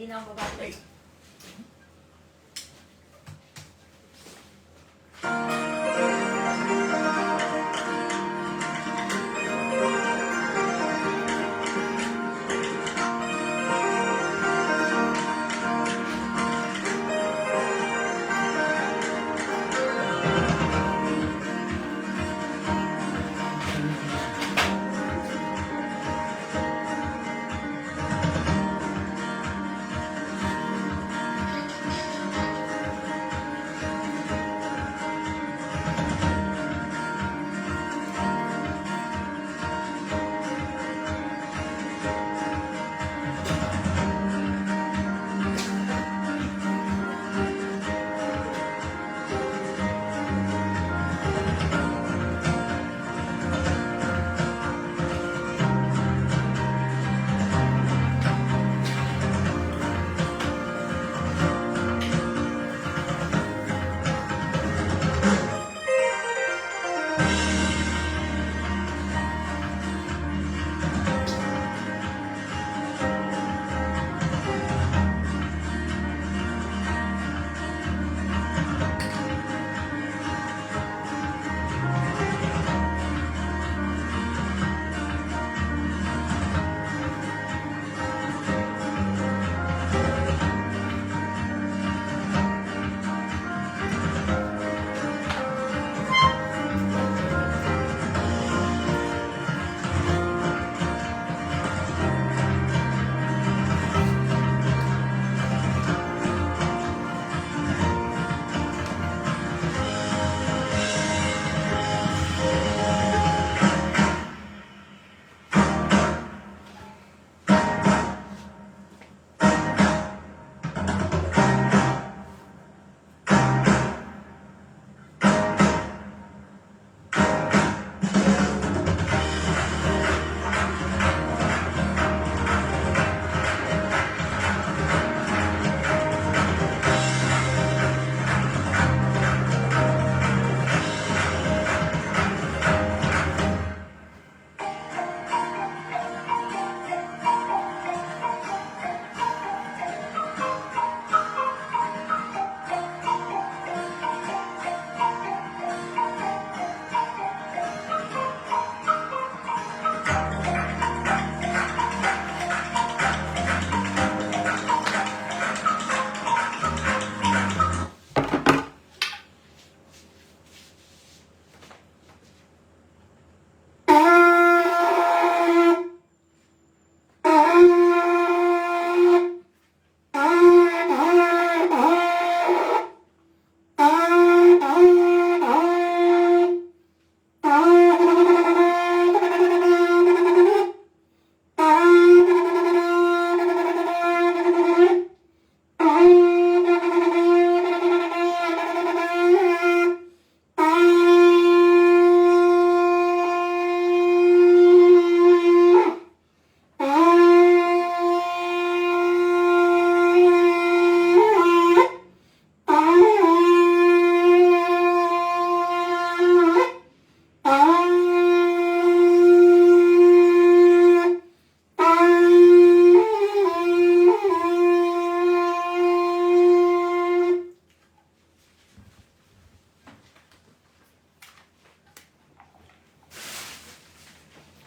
Hindi na ako babalik.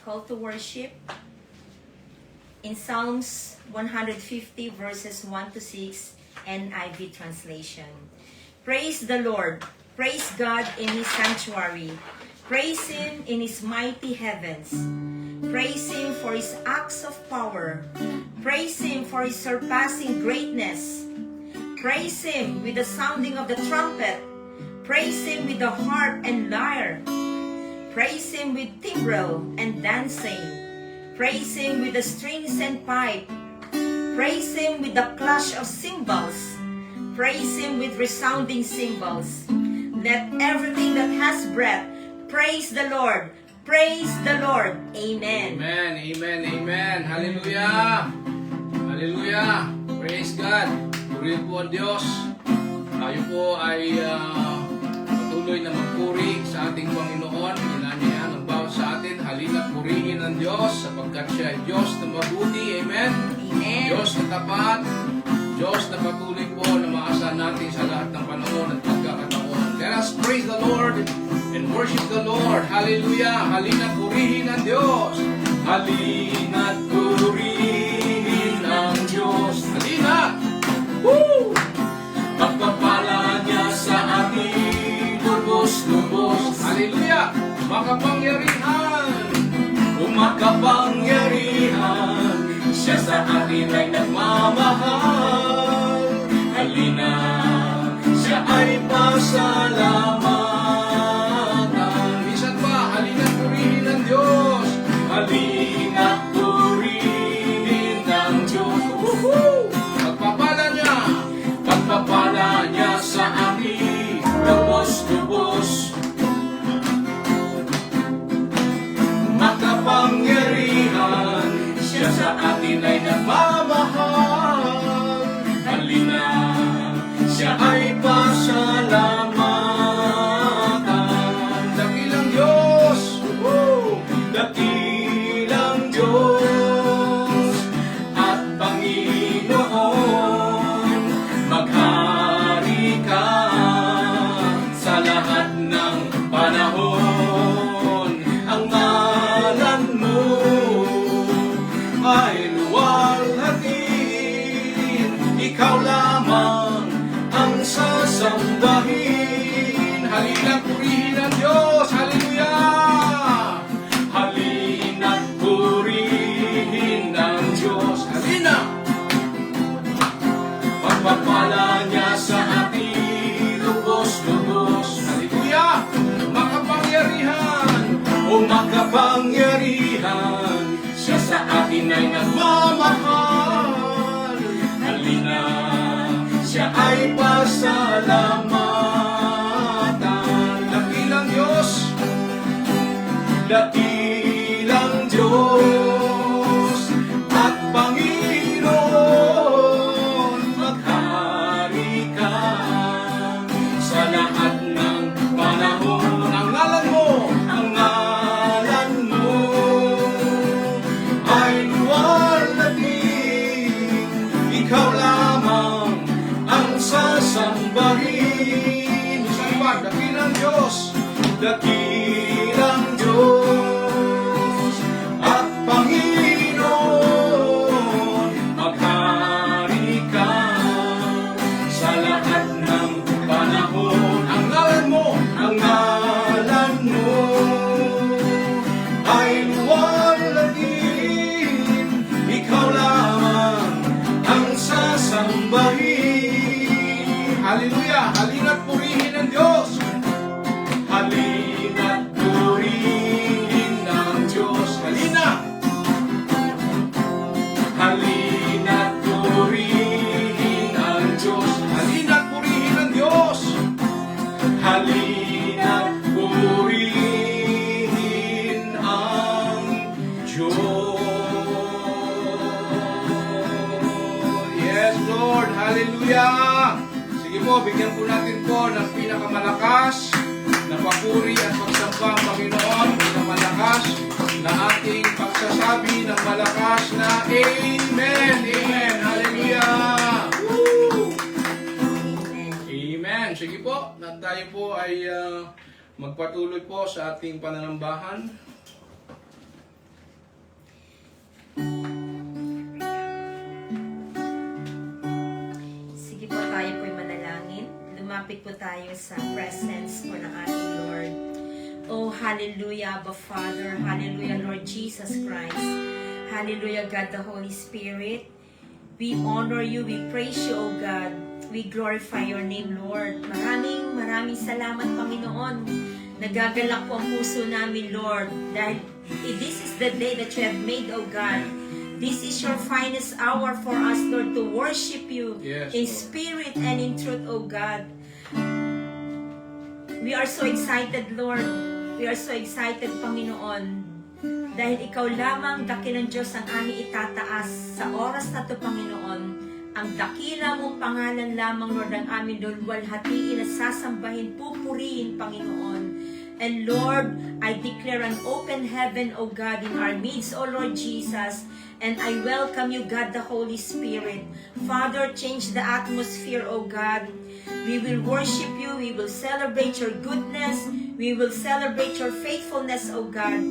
Call to worship in Psalms 150 verses 1 to 6 NIV translation. Praise the Lord. Praise God in His sanctuary. Praise Him in His mighty heavens. Praise Him for His acts of power. Praise Him for His surpassing greatness. Praise Him with the sounding of the trumpet. Praise Him with the harp and lyre. Praise Him with timbrel and dancing. Praise Him with the strings and pipe. Praise Him with the clash of cymbals. Praise Him with resounding cymbals. Let everything that has breath praise the Lord. Praise the Lord. Amen. Amen, amen, amen. Hallelujah. Hallelujah. Praise God. Purihin po ang Diyos. Tayo po ay patuloy na magpuri sa ating Panginoon. Inanyayahan ang bawat sa atin. Halina't purihin ang Diyos sapagkat siya ay Diyos na mabuti. Amen. Amen. Diyos na tapat. Diyos na patuloy po na maasahan natin sa lahat ng panahon at pagkakataon. Let us praise the Lord and worship the Lord. Hallelujah! Halina't purihin ang Diyos. Halina't purihin ang Diyos. Halina! Woo! Pagpapala niya sa atin, lubos-lubos. Hallelujah! Makapangyarihan! Makapangyarihan, siya sa atin ay nagmamahal. Halina, siya ay pasalamatan. Minsan pa, halina't purihin ang Diyos. Halina't purihin ang Diyos. Woohoo! Pagpapala niya sa atin, lubos-lubos. Makapangyarihan, siya sa atin ay nagmamahal. Halina, siya ay pasalamatan. Dakilang Diyos, dakilang Diyos at Panginoon, maghari ka sa lahat ng panahon. Ang ngalan mo ay luwalhatin, ikaw lamang ang sasambahin. Halina't purihin ang Diyos. Hallelujah! Halina't purihin ang Diyos. Halina! Pagpapala niya sa atin, lubos-lubos. Hallelujah! Makapangyarihan, o makapangyarihan, siya sa atin ay nagmamahal. Halina, siya ay pasalamatan. Dakilang Diyos, dakilang Diyos at Panginoon, maghari ka sa lahat ng panahon. Ang ngalan mo, ang ngalan mo ay luwalhatin, ikaw lamang ang sasambahin. Isang pa, dakilang Diyos, dakilang Diyos at Panginoon, maghari ka sa lahat ng panahon. Ang ngalan mo, ang ngalan mo ay luwalhatin, ikaw lamang ang sasambahin. Hallelujah! Halina't purihin ang Diyos. Halina't purihin ang Diyos. Halina! Halina't purihin ang Diyos. Halina't purihin ang Diyos. Halina't purihin ang Diyos. Yes, Lord. Hallelujah! Sige po, bigyan po natin po ng pinakamalakas na papuri at pagsamba ang Panginoon. Pinakamalakas na ating pagsasabi ng malakas na Amen! Amen! Hallelujah! Woo! Amen! Sige po, na tayo po ay magpatuloy po sa ating pananambahan. Sige po, tayo po'y manalangin. Lumapit po tayo sa presence po ng ating Lord. Oh, hallelujah, Abba Father. Hallelujah, Lord Jesus Christ. Hallelujah, God the Holy Spirit. We honor you, we praise you, O God. We glorify your name, Lord. Maraming salamat, Panginoon. Nagagalak po ang puso namin, Lord. Dahil this is the day that you have made, O God. This is your finest hour for us, Lord, to worship you in spirit and in truth, O God. We are so excited, Lord. We are so excited, Panginoon. Dahil ikaw lamang, dakilang Diyos, ang aming itataas sa oras na ito, Panginoon. Ang dakila mong pangalan lamang, Lord, ang aming lulwalhatiin at sasambahin, pupurihin, Panginoon. And Lord, I declare an open heaven, O God, in our midst, O Lord Jesus. And I welcome you, God, the Holy Spirit. Father, change the atmosphere, O God. We will worship you. We will celebrate your goodness. We will celebrate your faithfulness, O God.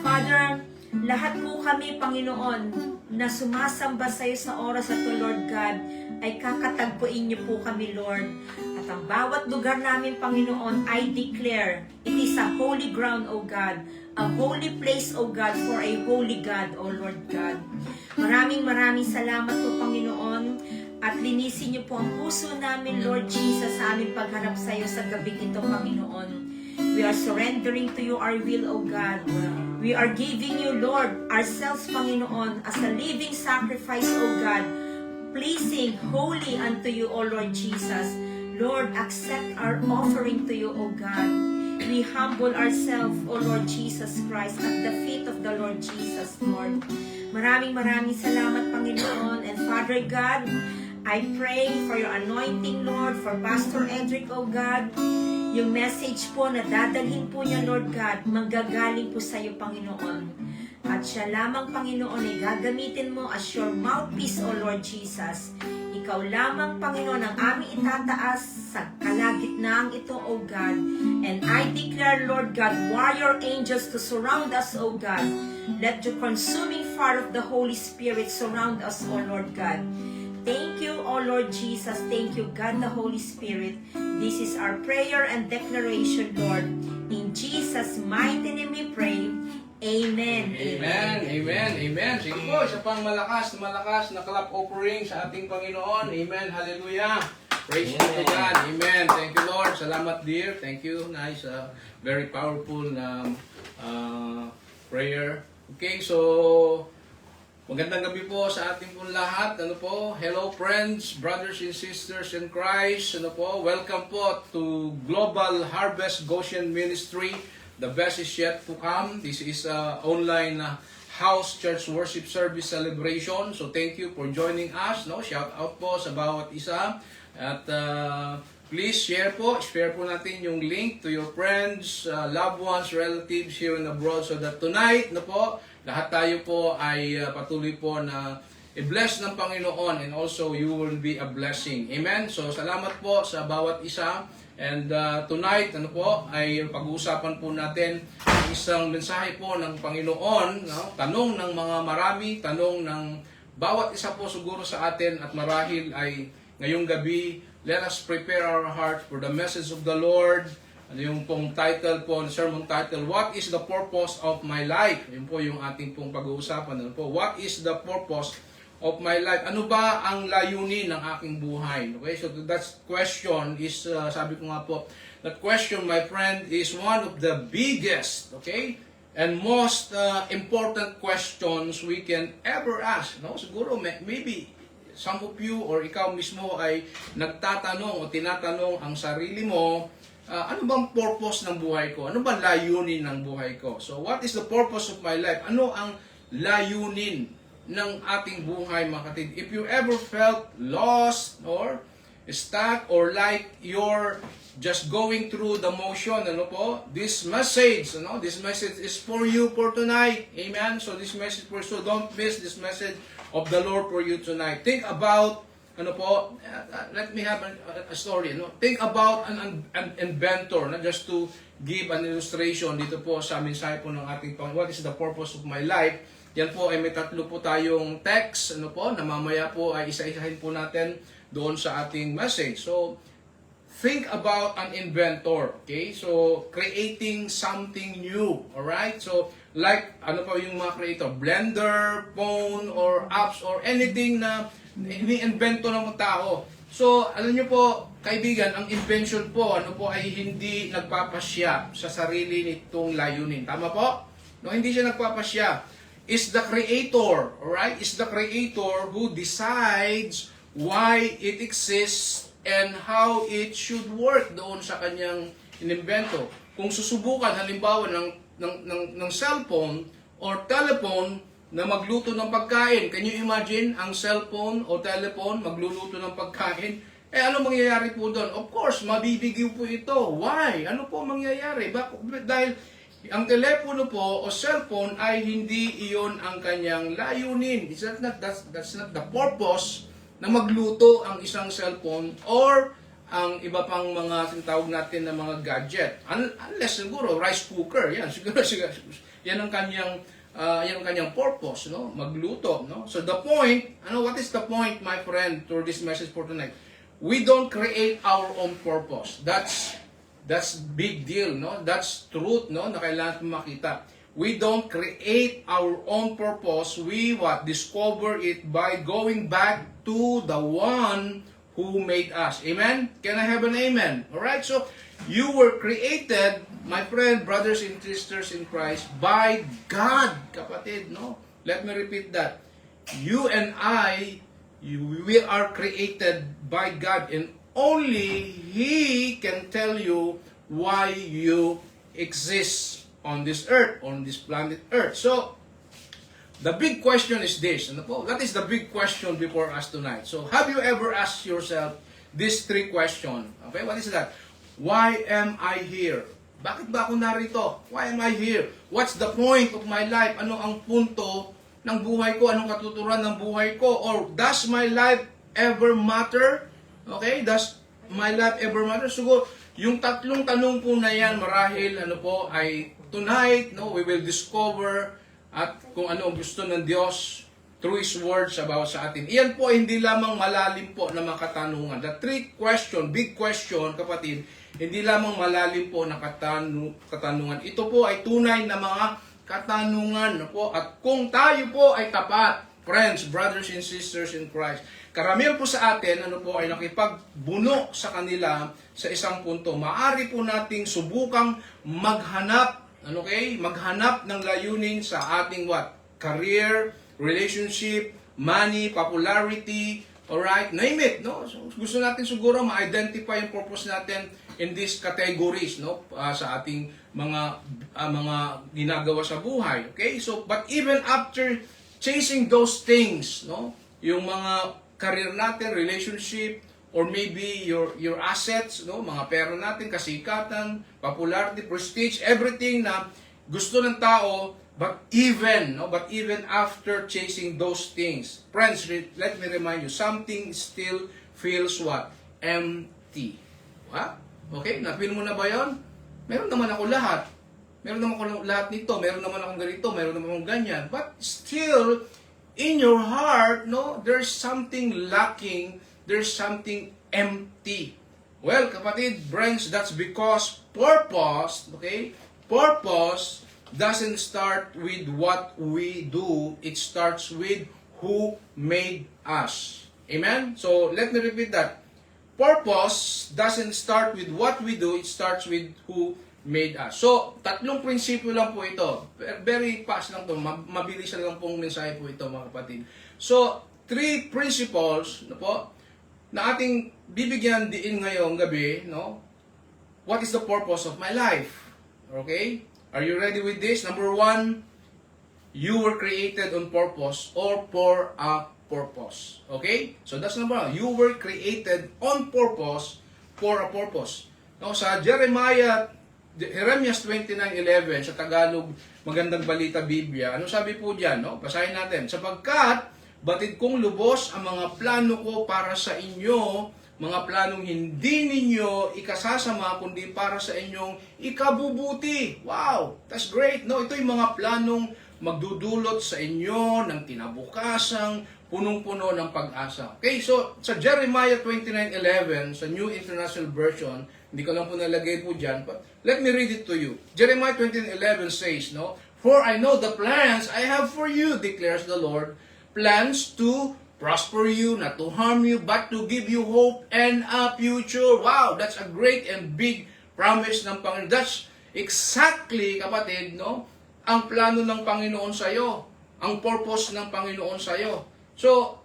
Father, lahat po kami, Panginoon, na sumasamba sa iyo sa oras na to, Lord God, ay kakatagpuin niyo po kami, Lord. At ang bawat lugar namin, Panginoon, I declare, it is a holy ground, O God. A holy place, O God, for a holy God, O Lord God. Maraming salamat po, Panginoon. At linisin niyo po ang puso namin, Lord Jesus, sa aming pagharap sa iyo sa gabing ito, Panginoon. We are surrendering to you our will, O God. We are giving you, Lord, ourselves, Panginoon, as a living sacrifice, O God, pleasing, holy unto you, O Lord Jesus. Lord, accept our offering to you, O God. We humble ourselves, O Lord Jesus Christ, at the feet of the Lord Jesus, Lord. Maraming salamat, Panginoon. And Father God, I pray for your anointing, Lord, for Pastor Edric, O God. Yung message po na dadalhin po niya, Lord God, manggagaling po sa iyo, Panginoon. At siya lamang, Panginoon, ay gagamitin mo as your mouthpiece, O Lord Jesus. Ikaw lamang, Panginoon, ang aming itataas sa kalagitnaan ito, O God. And I declare, Lord God, warrior angels to surround us, O God. Let your consuming fire of the Holy Spirit surround us, O Lord God. Thank you, O Lord Jesus. Thank you, God the Holy Spirit. This is our prayer and declaration, Lord. In Jesus' mighty name we pray. Amen. Amen. Sige po, isa pang malakas na clap offering sa ating Panginoon. Amen. Hallelujah. Praise be to God. Amen. Thank you, Lord. Salamat, dear. Thank you. Nice. Very powerful na prayer. Okay, so magandang gabi po sa ating pong lahat. Hello friends, brothers and sisters in Christ. Welcome po to Global Harvest Goshen Ministry. The best is yet to come. This is online house church worship service celebration. So thank you for joining us. Shout out po sa bawat isa. At please share po natin yung link to your friends, loved ones, relatives here and abroad so that tonight lahat tayo po ay patuloy po na i-bless ng Panginoon and also you will be a blessing. Amen? So salamat po sa bawat isa. And tonight, ay pag-uusapan po natin isang mensahe po ng Panginoon, tanong ng mga marami, tanong ng bawat isa po siguro sa atin at marahil ay ngayong gabi, let us prepare our heart for the message of the Lord. Yung pong title po, sermon title, What is the purpose of my life? Yun po yung ating pong pag-uusapan. What is the purpose of my life? Ano ba ang layunin ng aking buhay? Okay, so that question is, sabi ko nga po, that question, my friend, is one of the biggest, okay, and most important questions we can ever ask. Siguro, maybe, some of you or ikaw mismo ay nagtatanong o tinatanong ang sarili mo, ano bang purpose ng buhay ko? Ano bang layunin ng buhay ko? So, what is the purpose of my life? Ano ang layunin ng ating buhay, mga kapatid? If you ever felt lost or stuck or like you're just going through the motion, this message is for you for tonight. Amen? So, this message for you. So, don't miss this message of the Lord for you tonight. Think about let me have a story. Think about an inventor, just to give an illustration dito po sa mensahe po ng ating Panginoon. What is the purpose of my life? Yan po ay may tatlo po tayong text, na mamaya po ay isa-isahin po natin doon sa ating message. So, think about an inventor, okay? So, creating something new, alright? So, like, yung mga creator, blender, phone, or apps, or anything na ini-invento ng tao. So, alam nyo po, kaibigan, ang invention po, ay hindi nagpapasya sa sarili nitong layunin. Tama po? Hindi siya nagpapasya. It's the creator, alright? It's the creator who decides why it exists and how it should work doon sa kanyang inimbento. Kung susubukan, halimbawa, ng cellphone or telephone na magluto ng pagkain. Can you imagine ang cellphone o telephone magluluto ng pagkain? Ano mangyayari po doon? Of course, mabibigyo po ito. Why? Ano po mangyayari? Dahil ang telepono po o cellphone ay hindi iyon ang kanyang layunin. That's not the purpose na magluto ang isang cellphone or ang iba pang mga tinatawag natin na mga gadget. Unless siguro rice cooker, yan siguro yan ang kanyang purpose, no? Magluto, no? So the point, what is the point, my friend, to this message for tonight? We don't create our own purpose. That's big deal, no? That's truth, no? Na kailangan makita. We don't create our own purpose. We discover it by going back to the one who made us. Amen? Can I have an amen? Alright, so you were created, my friend, brothers and sisters in Christ, by God, kapatid, no? Let me repeat that. You and I, we are created by God, and only He can tell you why you exist on this earth, on this planet Earth. So, the big question is this. That is the big question before us tonight. So, have you ever asked yourself these three questions? Okay, what is that? Why am I here? Bakit ba ako narito? Why am I here? What's the point of my life? Ano ang punto ng buhay ko? Anong katuturan ng buhay ko? Or does my life ever matter? Okay? Does my life ever matter? So, yung tatlong tanong po na yan, marahil ay tonight, no, we will discover at kung ano ang gusto ng Diyos through His words about sa atin. Iyan po hindi lamang malalim po na mga katanungan. The three question, big question, kapatid, hindi lamang malalim po na katanungan. Ito po ay tunay na mga katanungan po. At kung tayo po ay tapat, friends, brothers and sisters in Christ, karamihan po sa atin ay nakipagbuno sa kanila sa isang punto. Maari po nating subukang maghanap, maghanap ng layunin sa ating career, relationship, money, popularity, alright, name it, no? So, gusto natin siguro ma-identify yung purpose natin in these categories, no? Sa ating mga ginagawa sa buhay, okay? So, but even after chasing those things, no? Yung mga career natin, relationship, or maybe your assets, no? Mga pera natin, kasikatan, popularity, prestige, everything na gusto ng tao, but even after chasing those things, friends, let me remind you, something still feels empty. Okay, na-feel mo na ba yun? Meron naman ako lahat. Meron naman ako lahat nito, meron naman akong ganito, meron naman akong ganyan. But still, in your heart, no, there's something lacking, there's something empty. Well, kapatid, friends, that's because purpose doesn't start with what we do, it starts with who made us. Amen? So, let me repeat that. Purpose doesn't start with what we do, it starts with who made us. So, tatlong prinsipyo lang po ito. Very fast lang to, mabilis lang pong mensahe po ito, mga kapatid. So, three principles na ating bibigyan diin ngayong gabi, no? What is the purpose of my life? Okay? Are you ready with this? Number one, you were created on purpose or for a purpose. Okay? So that's number one. You were created on purpose for a purpose. No, sa Jeremiah 29:11 sa Tagalog, Magandang Balita Biblia. Ano sabi po diyan, no? Basahin natin. Sapagkat batid kong lubos ang mga plano ko para sa inyo, mga planong hindi ninyo ikasasama kundi para sa inyong ikabubuti. Wow, that's great. No, ito yung mga planong magdudulot sa inyo ng kinabukasang punong-puno ng pag-asa. Okay, so sa Jeremiah 29:11 sa New International Version, hindi ko lang po nalagay po diyan, but let me read it to you. Jeremiah 29:11 says, no, "For I know the plans I have for you, declares the Lord, plans to prosper you, not to harm you, but to give you hope and a future." Wow, that's a great and big promise ng Panginoon. That's exactly, kapatid, no, ang plano ng Panginoon sa iyo, ang purpose ng Panginoon sa iyo. So,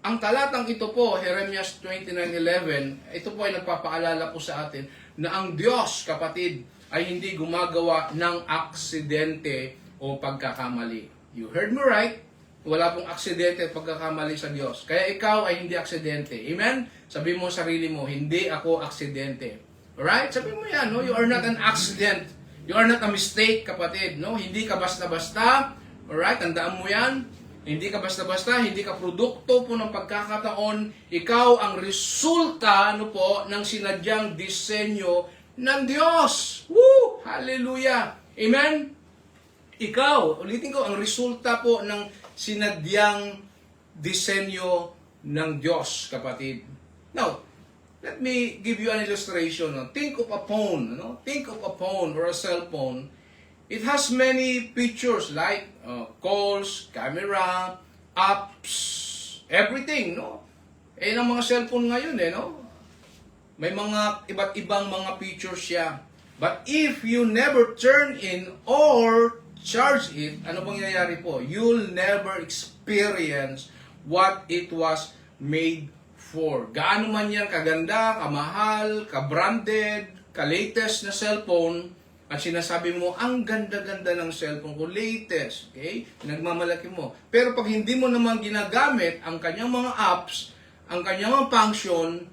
ang talatang ito po, Jeremiah 29:11, ito po ay nagpapaalala po sa atin na ang Diyos, kapatid, ay hindi gumagawa ng aksidente o pagkakamali. You heard me right? Wala pong aksidente at pagkakamali sa Diyos. Kaya ikaw ay hindi aksidente. Amen? Sabi mo sa sarili mo, hindi ako aksidente. Alright? Sabi mo yan, no? You are not an accident. You are not a mistake, kapatid. No? Hindi ka basta-basta. Alright? Tandaan mo yan. Hindi ka basta-basta. Hindi ka produkto po ng pagkakataon. Ikaw ang resulta ng sinadyang disenyo ng Diyos. Woo! Hallelujah! Amen? Ikaw, ulitin ko, ang resulta po ng sinadyang disenyo ng Diyos, kapatid. Now, let me give you an illustration. Think of a phone. Think of a phone or a cell phone. It has many features like calls, camera, apps, everything. Ang mga cellphone ngayon, may mga iba't ibang mga features siya. But if you never turn in or charge it, ano bang nangyayari po? You'll never experience what it was made for. Gaano man yan kaganda, kamahal, ka-branded, ka-latest na cellphone, at sinasabi mo, ang ganda-ganda ng cellphone ko, latest, okay? Nagmamalaki mo. Pero pag hindi mo naman ginagamit ang kanyang mga apps, ang kanyang mga function,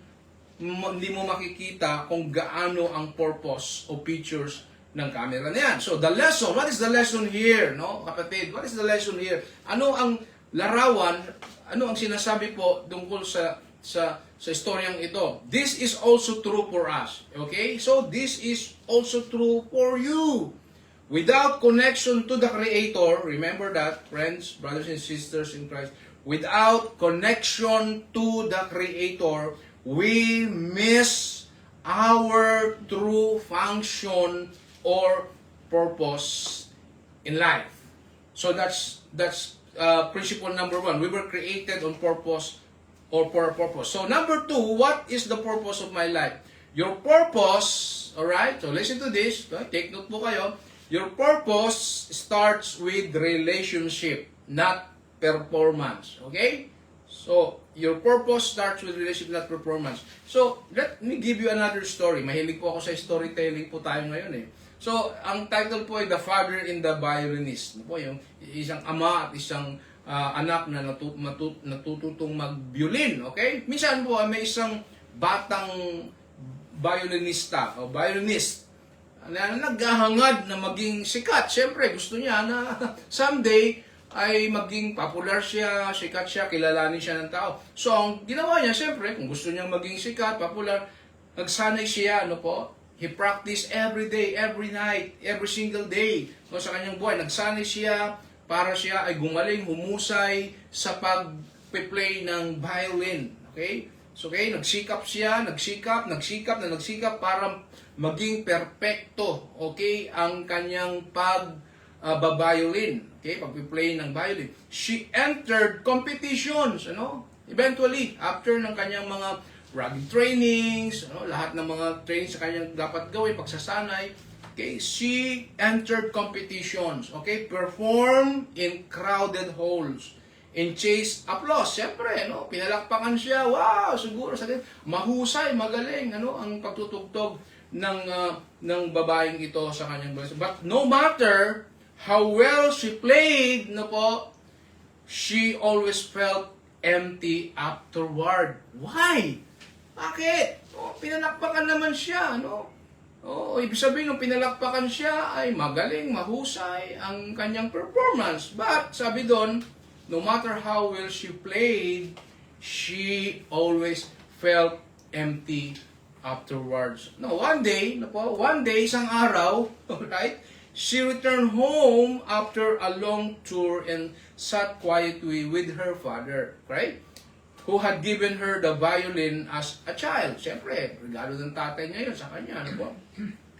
hindi mo makikita kung gaano ang purpose o features ng camera na yan. So, the lesson, what is the lesson here, kapatid? What is the lesson here? Ano ang larawan, ano ang sinasabi po tungkol sa istoryang ito? This is also true for us. Okay? So, this is also true for you. Without connection to the Creator, remember that, friends, brothers and sisters in Christ, without connection to the Creator, we miss our true function or purpose in life. So that's principle number 1. We were created on purpose or for a purpose. So number 2, what is the purpose of my life? Your purpose, alright, so listen to this, take note po kayo, your purpose starts with relationship, not performance. Okay? So, your purpose starts with relationship, not performance. So, let me give you another story. Mahilig po ako sa storytelling po tayo ngayon eh. So, ang title po ay The Father and the Violinist. Po, yung isang ama at isang anak na natututong mag-violin. Okay? Minsan po, may isang batang violinista o violinist na naghahangad na maging sikat. Siyempre, gusto niya na someday ay maging popular siya, sikat siya, kilalanin siya ng tao. So, ang ginawa niya, siyempre, kung gusto niya maging sikat, popular, nagsanay siya, he practiced every day, every night, every single day. So, sa kanyang buhay, nagsanay siya para siya ay gumaling, humusay sa pag-play ng violin. Okay? So, okay, nagsikap siya, nagsikap para maging perpekto, okay, ang kanyang pag-violin. Okay, pag-play ng violin. She entered competitions, eventually, after ng kanyang mga rugged trainings, lahat ng mga trainings sa kanyang dapat gawin, pagsasanay, okay, she entered competitions, okay, perform in crowded halls, and chased applause. Siyempre, pinalakpakan siya, wow, siguro, mahusay, magaling, ang pagtutugtog ng babaeng ito sa kanyang buhay. But no matter how well she played, she always felt empty afterward. Why? Bakit? Pinalakpakan naman siya, ibig sabihin, nung pinalakpakan siya, ay magaling, mahusay ang kanyang performance. But, sabi doon, no matter how well she played, she always felt empty afterwards. One day, isang araw, right? She returned home after a long tour and sat quietly with her father, right? Who had given her the violin as a child. Siyempre, regalo ng tatay niya yun sa kanya.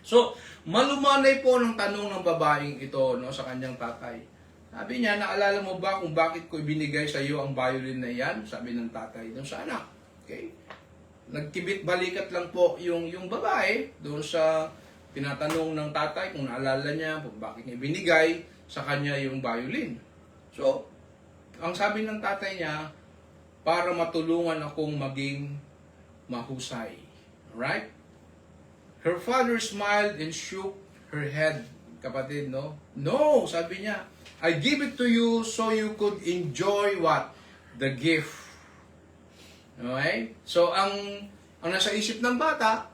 So, malumanay po ng tanong ng babaeng ito sa kanyang tatay. Sabi niya, naalala mo ba kung bakit ko ibinigay sa iyo ang violin na yan? Sabi ng tatay doon sa anak. Okay? Nagkibit-balikat lang po yung babae doon sa tinatanong ng tatay kung naalala niya kung bakit niya binigay sa kanya yung violin. So, ang sabi ng tatay niya, para matulungan akong maging mahusay. Right? Her father smiled and shook her head. Kapatid, No, sabi niya, I give it to you so you could enjoy what? The gift. Okay? So, ang nasa isip ng bata,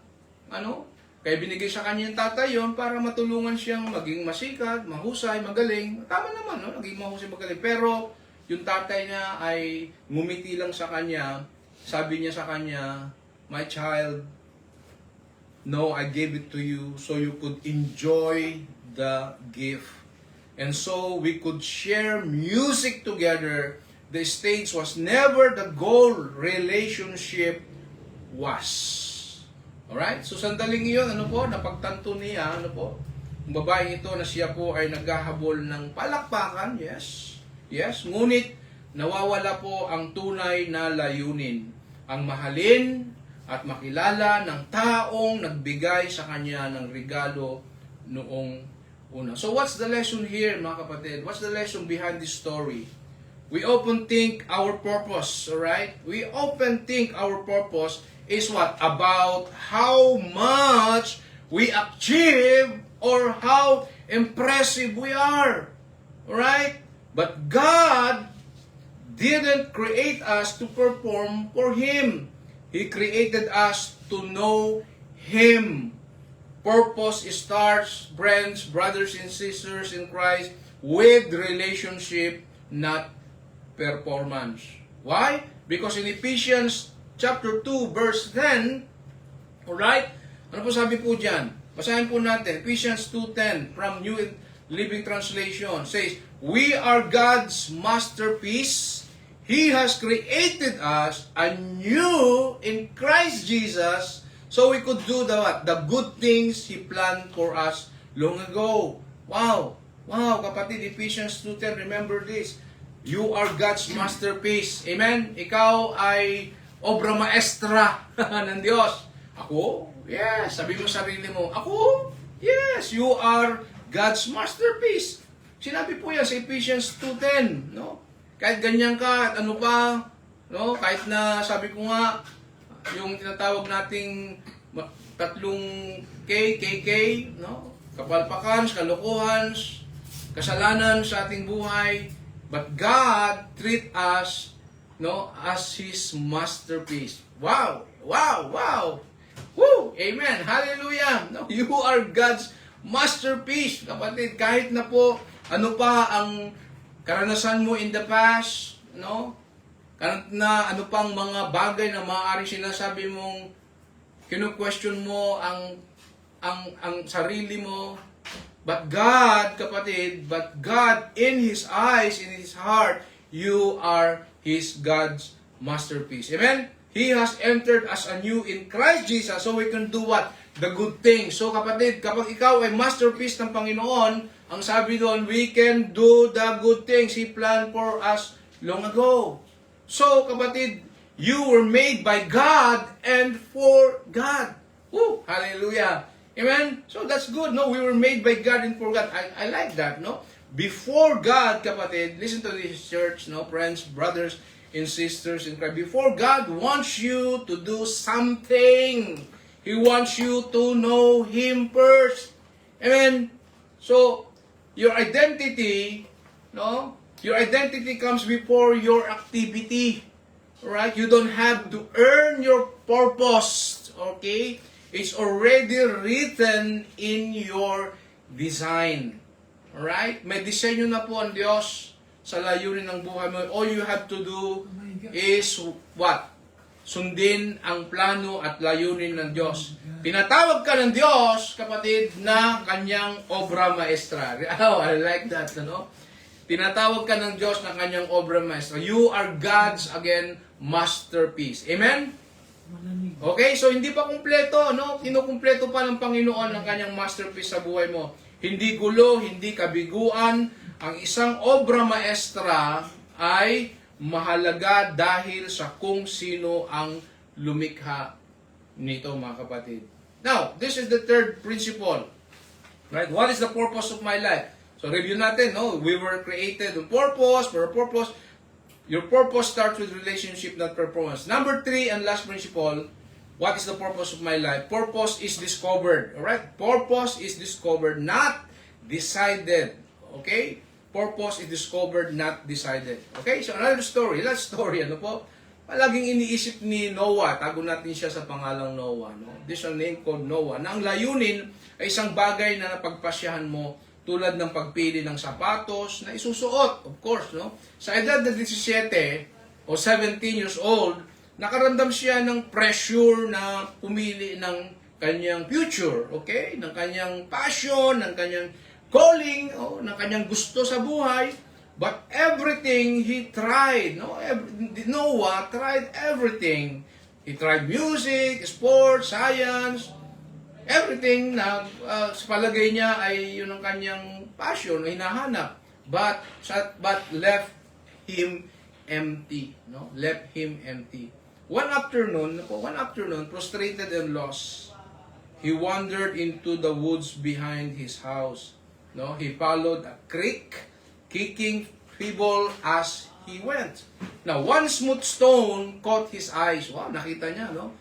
kaya binigay sa kanya yung tatay yun para matulungan siyang maging masikat, mahusay, magaling. Tama naman, no? Naging mahusay, magaling. Pero, yung tatay niya ay ngumiti lang sa kanya. Sabi niya sa kanya, "My child, no, I gave it to you so you could enjoy the gift. And so we could share music together. The stage was never the goal, relationship was." Alright? So sandaling iyon, napagtanto niya, ang babaeng ito na siya po ay naghahabol ng palakpakan, yes. Yes, ngunit nawawala po ang tunay na layunin. Ang mahalin at makilala ng taong nagbigay sa kanya ng regalo noong una. So what's the lesson here, mga kapatid? What's the lesson behind this story? We often think our purpose, alright? We often think our purpose is what? About how much we achieve or how impressive we are. Alright? But God didn't create us to perform for Him. He created us to know Him. Purpose starts, friends, brothers and sisters in Christ, with relationship, not performance. Why? Because in Ephesians chapter 2, verse 10, alright? Ano po sabi po dyan? Basahin po natin. Ephesians 2:10 from New Living Translation says, "We are God's masterpiece. He has created us anew in Christ Jesus so we could do the good things He planned for us long ago." Wow! Wow, kapatid, Ephesians 2:10, remember this. You are God's masterpiece. Amen? Ikaw ay obra maestra ng Diyos. Ako? Yes. Sabi mo sarili mo, ako? Yes. You are God's masterpiece. Sinabi po yan sa Ephesians 2:10. No? Kahit ganyan ka, at ano pa, no? Kahit na sabi ko nga, yung tinatawag nating tatlong KKK, no? Kapalpakan, kalokohan, kasalanan sa ating buhay. But God treat us, no, as His masterpiece. Wow! Wow! Wow! Woo! Amen! Hallelujah! No, you are God's masterpiece. Kapatid, kahit na po, ano pa ang karanasan mo in the past, no? Kahit na ano pang mga bagay na maaaring sinasabi mong kinu-question mo ang sarili mo. But God, kapatid, but God in His eyes, in His heart, you are God's masterpiece. Amen? He has entered us anew in Christ Jesus so we can do what? The good things. So kapatid, kapag ikaw ay masterpiece ng Panginoon, ang sabi doon, we can do the good things He planned for us long ago. So kapatid, you were made by God and for God. Woo! Hallelujah! Amen? So that's good, no? We were made by God and for God. I like that, no? Before God, kapatid, listen to this church, no? Friends, brothers, and sisters in Christ. Before God wants you to do something, He wants you to know Him first. Amen? So, your identity, no? Your identity comes before your activity. Right? You don't have to earn your purpose. Okay? It's already written in your design. Alright? May disenyo na po ang Diyos sa layunin ng buhay mo. All you have to do is what? Sundin ang plano at layunin ng Diyos. Tinatawag ka ng Diyos, kapatid, na kanyang obra maestra. Oh, I like that, no? Tinatawag ka ng Diyos na kanyang obra maestra. You are God's, again, masterpiece. Amen? Okay, so hindi pa kumpleto, no? Kinukumpleto pa ng Panginoon ang kanyang masterpiece sa buhay mo. Hindi gulo, hindi kabiguan. Ang isang obra maestra ay mahalaga dahil sa kung sino ang lumikha nito, mga kapatid. Now, this is the third principle. Right? What is the purpose of my life? So, review natin, no? We were created on purpose, for a purpose. Your purpose starts with relationship, not performance. Number 3 and last principle, what is the purpose of my life? Purpose is discovered. Alright? Purpose is discovered, not decided. Okay? purpose is discovered, not decided. Okay, so another story, last story, ano po? Palaging iniisip ni Noah, tago natin siya sa pangalang Noah, no? This is a name called Noah, na ang layunin ay isang bagay na napagpasyahan mo tulad ng pagpili ng sapatos na isusuot, of course, no? Sa edad na 17 o 17 years old, nakaramdam siya ng pressure na pumili ng kanyang future, okay? Ng kanyang passion, ng kanyang calling, ng kanyang gusto sa buhay. But everything he tried, no? Noah tried everything. He tried music, sports, science, everything na sa palagay niya ay yun ang kanyang passion, hinahanap. But left him empty, no? Left him empty. One afternoon, frustrated and lost, he wandered into the woods behind his house. No, he followed a creek, kicking feeble as he went. Now, one smooth stone caught his eyes. Wow, nakita niya, no?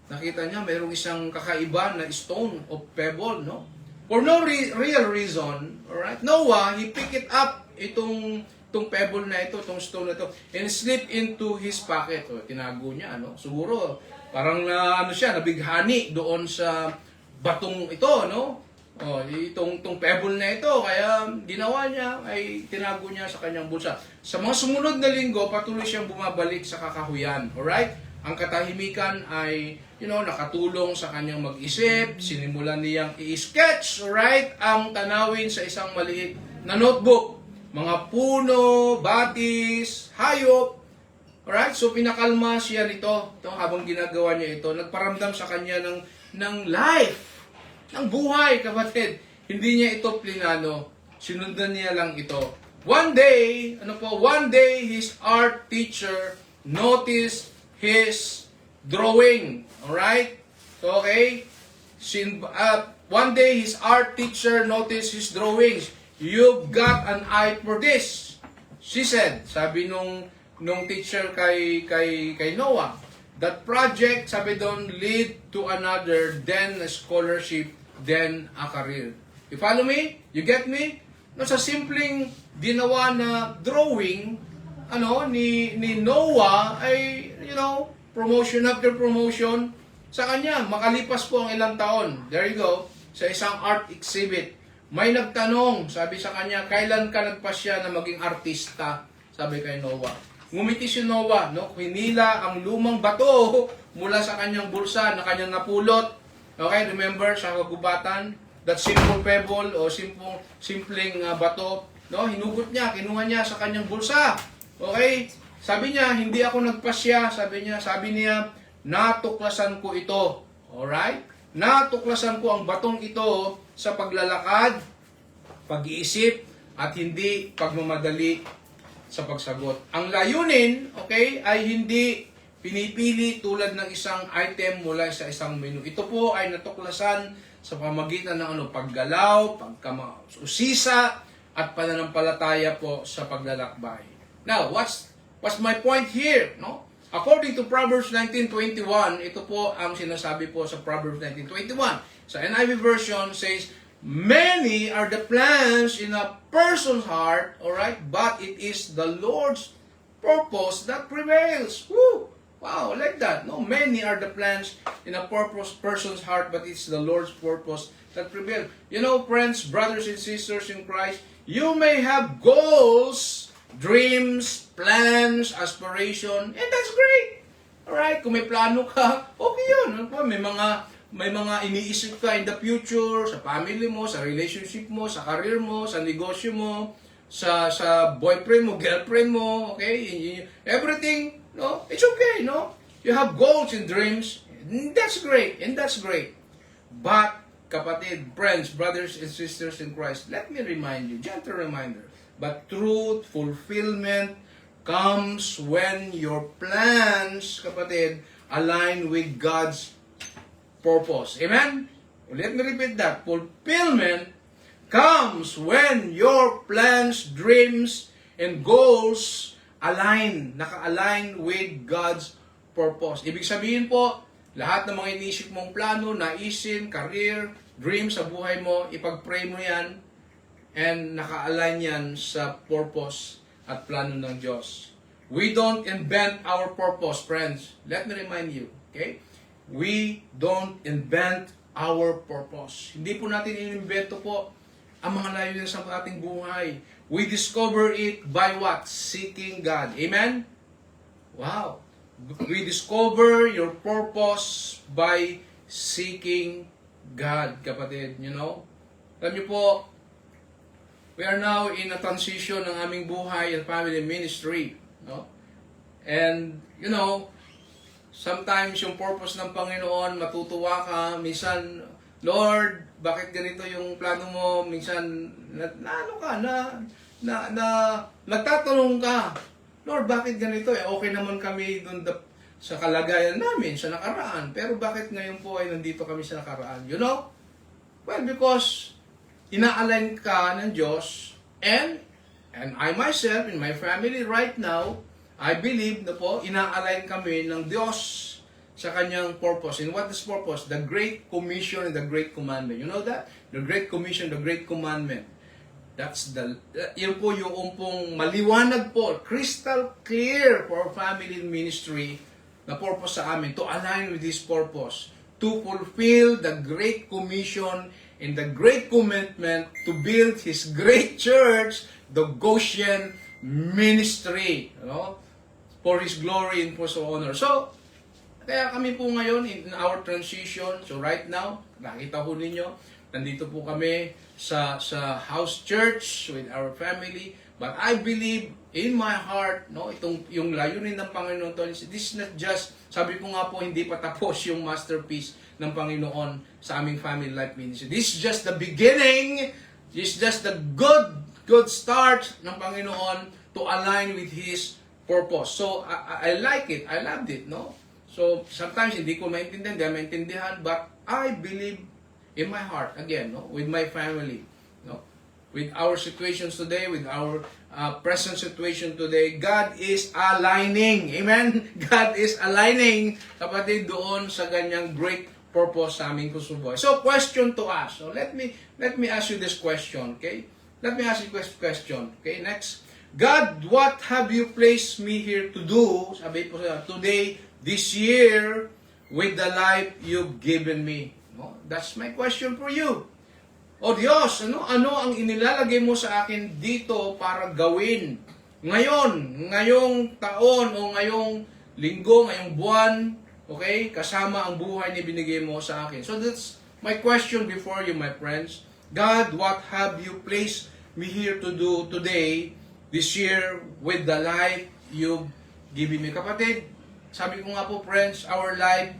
Nakita niya mayroong isang kakaiba na stone o pebble, no? For no real reason, alright? Noah, he picked it up, itong pebble na ito, itong stone na ito, and slipped into his pocket. O, tinago niya, no? Siguro, parang nabighani doon sa batong ito, no? Itong pebble na ito, kaya ginawa niya ay tinago niya sa kanyang bulsa. Sa mga sumunod na linggo, patuloy siyang bumabalik sa kakahuyan. Alright? Ang katahimikan ay, nakatulong sa kanyang mag-isip, sinimulan niyang i-sketch, alright, ang tanawin sa isang maliit na notebook. Mga puno, batis, hayop. Alright? So, pinakalma siya nito. Habang ginagawa niya ito, nagparamdam sa kanya ng life. Ng buhay, kapatid. Hindi niya ito plinano. Sinundan niya lang ito. One day, his art teacher noticed his drawing. Alright? So, okay? One day, his art teacher noticed his drawings. You've got an eye for this, she said. Sabi nung teacher kay Noah. That project, sabi doon, lead to another, then a scholarship, then a career. You follow me? You get me? No, sa simpleng ginawa na drawing, ni Noah ay, promotion after promotion sa kanya. Makalipas po ang ilang taon. There you go. Sa isang art exhibit. May nagtanong, sabi sa kanya, kailan ka nagpasya na maging artista? Sabi kay Noah. Ngumiti si Noah, no? Hinila ang lumang bato mula sa kanyang bulsa na kanyang napulot. Okay, remember sa kagubatan, that simple pebble o simpleng bato, no? Hinugot niya, kinuha niya sa kanyang bulsa. Okay? Sabi niya, hindi ako nagpasya, sabi niya, natuklasan ko ito. Alright? Natuklasan ko ang batong ito sa paglalakad, pag-iisip, at hindi pagmamadali sa pagsagot. Ang layunin, okay, ay hindi pinipili tulad ng isang item mula sa isang menu. Ito po ay natuklasan sa pamagitan ng paggalaw, pagkausisa, at pananampalataya po sa paglalakbay. Now, what's my point here? No? According to Proverbs 19:21, ito po ang sinasabi po sa Proverbs 19:21. Sa NIV version says, many are the plans in a person's heart, alright, but it is the Lord's purpose that prevails. Woo! Wow, like that. No, many are the plans in a person's heart, but it's the Lord's purpose that prevails. Friends, brothers and sisters in Christ, you may have goals, dreams, plans, aspiration, and that's great. Alright, kung may plano ka, okay yun. May mga iniisip ka in the future, sa family mo, sa relationship mo, sa career mo, sa negosyo mo, sa boyfriend mo, girlfriend mo, okay? Everything, no? It's okay, no? You have goals and dreams, that's great, and that's great. But, kapatid, friends, brothers and sisters in Christ, let me remind you, gentle reminder, but truth, fulfillment, comes when your plans, kapatid, align with God's purpose. Amen? Let me repeat that. Fulfillment comes when your plans, dreams, and goals naka-align with God's purpose. Ibig sabihin po, lahat ng mga inisip mong plano, naisin, career, dream sa buhay mo, ipag-pray mo yan, and naka-align yan sa purpose at plano ng Diyos. We don't invent our purpose, friends. Let me remind you, okay? We don't invent our purpose. Hindi po natin inimbento po ang mga layunin sa ating buhay. We discover it by what? Seeking God. Amen? Wow. We discover your purpose by seeking God, kapatid. You know? Alam niyo po, we are now in a transition ng aming buhay and family ministry. No? And, you know, sometimes yung purpose ng Panginoon, matutuwa ka. Minsan, Lord, bakit ganito yung plano mo? Minsan, nagtatanong ka, Lord, bakit ganito? Okay naman kami dun sa kalagayan namin, sa nakaraan. Pero bakit ngayon po ay nandito kami sa nakaraan? You know? Well, because ina-align ka ng Diyos, and I myself, in my family right now, I believe na po, ina-align kami ng Diyos sa kanyang purpose. And what is purpose? The Great Commission and the Great Commandment. You know that? The Great Commission, the Great Commandment. Yun po yung pong maliwanag po, crystal clear for family ministry na purpose sa amin, to align with this purpose, to fulfill the Great Commission and the Great Commitment to build His great church, the Goshen Ministry, you know, for His glory and for His honor. So, kaya kami po ngayon in our transition. So right now, nakita po ninyo, nandito po kami sa house church with our family. But I believe in my heart, no, yung layunin ng Panginoon to, this is not just, sabi ko nga po, hindi pa tapos yung masterpiece ng Panginoon sa aming family life ministry. This is just the beginning. This is just the good start ng Panginoon to align with His purpose. So, I like it. I loved it, no? So, sometimes hindi ko maintindihan, but I believe in my heart, again, no, with my family, no, with our situations today, with our present situation today, God is aligning. Amen? God is aligning, kapatid, doon sa ganyang great purpose sa aming kusuboy. So, question to us. So, let me ask you this question, okay? Let me ask you this question, okay? Next. God, what have you placed me here to do, sabi po today, this year, with the life you've given me? No? That's my question for you. O Diyos, ano ang inilalagay mo sa akin dito para gawin ngayong taon o ngayong linggo, ngayong buwan, okay, kasama ang buhay ni binigay mo sa akin. So that's my question before you, my friends. God, what have you placed me here to do today, this year, with the life you've given me? Kapatid, sabi ko nga po, friends, our life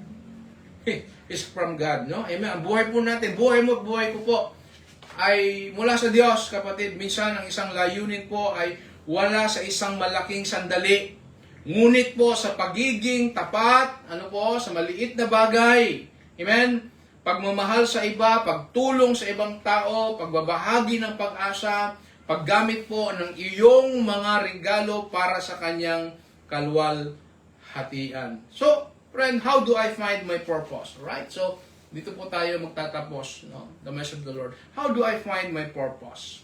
is from God, no? Amen. Ang buhay po natin, buhay mo, buhay ko po, ay mula sa Diyos, kapatid. Minsan, ang isang layunin po ay wala sa isang malaking sandali. Ngunit po sa pagiging tapat, sa maliit na bagay. Amen? Pagmamahal sa iba, pagtulong sa ibang tao, pagbabahagi ng pag-asa, paggamit po ng iyong mga regalo para sa kanyang kalwalhatian. So, friend, how do I find my purpose? Right? So, dito po tayo magtatapos, no? The message of the Lord. How do I find my purpose?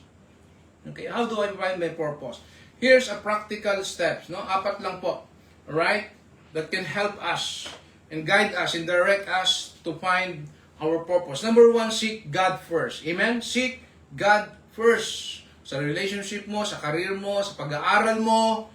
Okay, how do I find my purpose? Here's a practical steps, no? 4 lang po. Right? That can help us and guide us and direct us to find our purpose. Number 1, seek God first. Amen? Seek God first. Sa relationship mo, sa career mo, sa pag-aaral mo,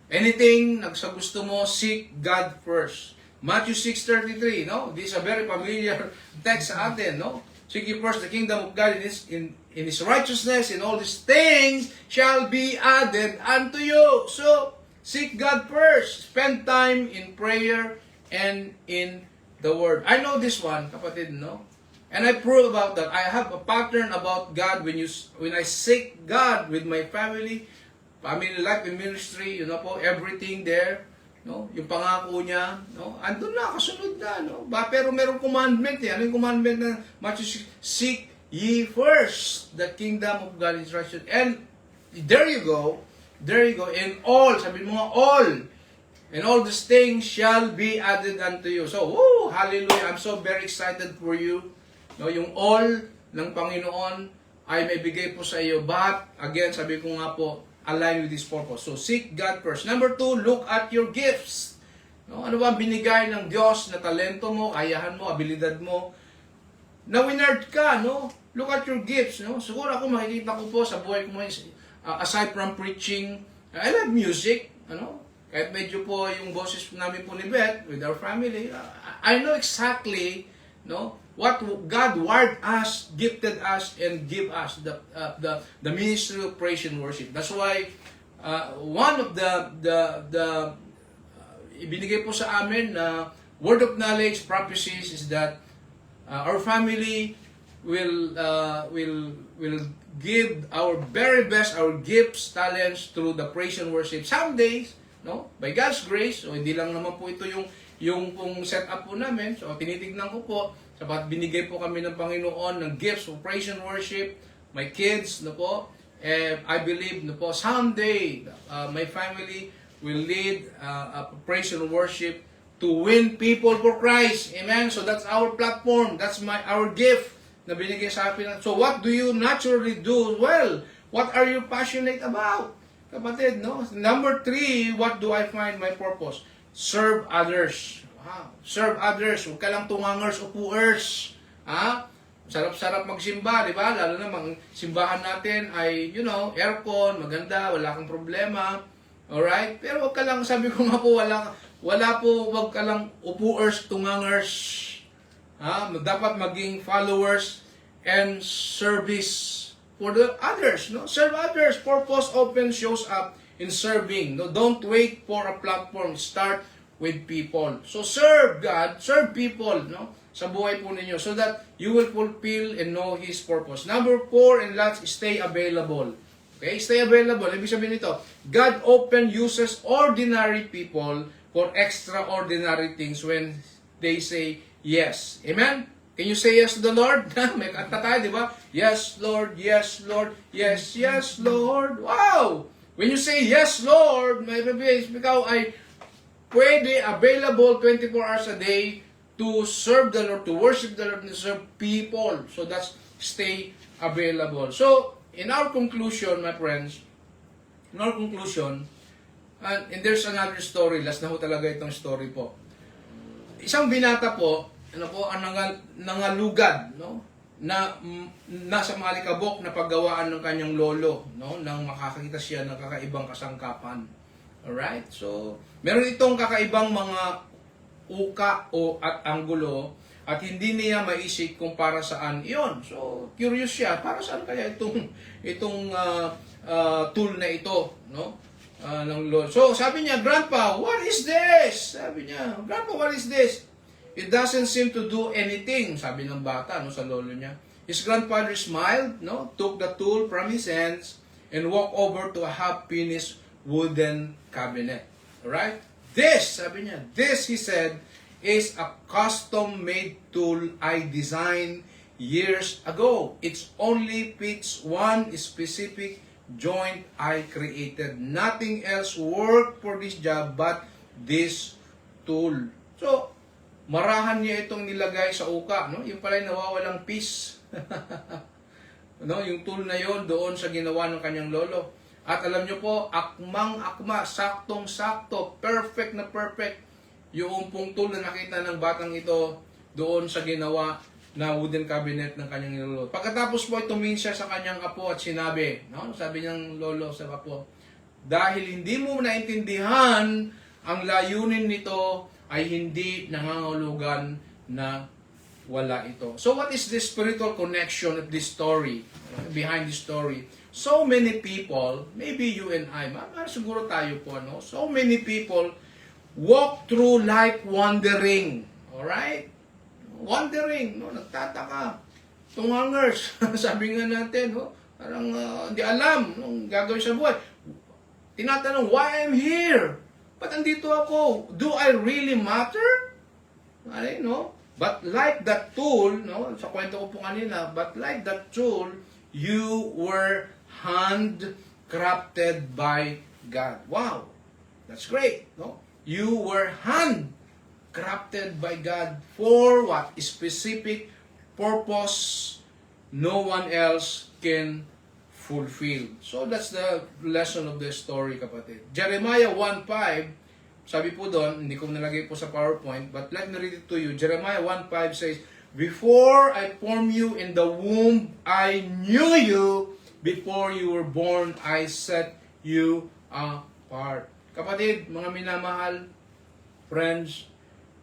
anything sa gusto mo, seek God first. Matthew 6:33, no? This is a very familiar text sa atin, no? Seek ye first the kingdom of God in His righteousness, and all these things shall be added unto you. So, seek God first. Spend time in prayer and in the Word. I know this one, kapatid, no? And I prove about that. I have a pattern about God when I seek God with my family life and ministry, po, everything there. No, yung pangako niya, no, andun na, kasunod na, no. Pero merong commandment eh. Ano yung commandment na Matthew 6? Seek ye first the kingdom of God and His righteousness. And there you go. And all, sabi mo nga, all. And all these things shall be added unto you. So, hallelujah. I'm so very excited for you. No, yung all ng Panginoon ay may bigay po sa iyo. But, again, sabi ko nga po, align with His purpose. So, seek God first. Number 2, look at your gifts. No? Ano ba binigay ng Diyos na talento mo, kayahan mo, abilidad mo? Na winard ka, no? Look at your gifts, no? Siguro ako makikita ko po sa buhay ko, aside from preaching, I love music, ano? Kahit medyo po yung boses namin po ni Beth, with our family, I know exactly, no? What God wired us, gifted us, and give us the ministry of praise and worship. That's why one of the ibinigay po sa amin na word of knowledge prophecies is that our family will give our very best, our gifts, talents through the praise and worship. Some days, no, by God's grace, so hindi lang naman po ito yung pong setup po namin. So tinitignan ko po, sapat binigay po kami ng Panginoon ng gifts of praise and worship, my kids, no po, and I believe, no po, someday, my family will lead a praise and worship to win people for Christ. Amen? So that's our platform. That's our gift na binigay sa atin. So what do you naturally do? Well, what are you passionate about? Kapatid, no? Number 3, what do I find my purpose? Serve others. Wow. Serve others. Huwag ka lang tungangers o puers. Ha? Sarap-sarap magsimba, di ba? Lalo na mga simbahan natin ay, aircon, maganda, wala kang problema. Alright? Pero wag ka lang, sabi ko nga po, wag ka lang upuers, tungangers. Ha? Dapat maging followers and service for the others. No? Serve others. Purpose often shows up in serving. No? Don't wait for a platform. Start with people. So serve God, serve people, no? Sa buhay po ninyo so that you will fulfill and know His purpose. Number 4 and last, stay available. Okay, stay available. Ibig sabihin nito, God often uses ordinary people for extraordinary things when they say yes. Amen? Can you say yes to the Lord? May kanta tayo, di ba? Yes, Lord. Yes, Lord. Yes, yes, Lord. Wow! When you say yes, Lord, may ikaw ay pwede, available 24 hours a day to serve the Lord, to worship the Lord, to serve people. So that's stay available. So, in our conclusion, my friends, and there's another story, last na ho talaga itong story po. Isang binata po, ang nangalugad, no? Na nasa malikabok na paggawaan ng kanyang lolo, no? Nang makakita siya ng kakaibang kasangkapan. Alright? So, meron itong kakaibang mga uka at anggulo at hindi niya maisip kung para saan iyon. So, curious siya, para saan kaya itong tool na ito, no? Ng lolo. So, sabi niya, Grandpa, what is this? Sabi niya, Grandpa, what is this? It doesn't seem to do anything, sabi ng bata, no, sa lolo niya. His grandfather smiled, no, took the tool from his hands and walked over to a half-finished wooden cabinet. Alright? This, sabi niya, this, he said, is a custom-made tool I designed years ago. It only fits one specific joint I created. Nothing else worked for this job but this tool. So, marahan niya itong nilagay sa uka, no? Yung pala nawawalang piece. No, yung tool na yon doon sa ginawa ng kanyang lolo. At alam nyo po, akmang-akma, saktong-sakto, perfect na perfect yung pong tool na nakita ng batang ito doon sa ginawa na wooden cabinet ng kanyang lolo. Pagkatapos po, tumingin siya sa kanyang apo at sinabi, no? Sabi niyang lolo sa apo, dahil hindi mo naintindihan ang layunin nito ay hindi nangangahulugan na wala ito. So what is the spiritual connection of this story, behind this story? So many people, maybe you and I, siguro tayo po, no? So many people walk through life wandering. Alright? Wandering, no? Nagtataka. Tungangers. Sabi nga natin, no? Parang hindi alam nung gagawin sa buhay. Tinatanong, why I'm here? Ba't andito ako? Do I really matter? Alright, no? But like that tool, no? Sa kwento ko po kanina, but like that tool, you were handcrafted by God. Wow! That's great, no? You were handcrafted by God for what? Specific purpose no one else can fulfill. So that's the lesson of the story, kapatid. Jeremiah 1:5, sabi po doon, hindi ko nalagay po sa PowerPoint, but let me read it to you. Jeremiah 1:5 says, "Before I formed you in the womb, I knew you. Before you were born, I set you apart." Kapatid, mga minamahal, friends,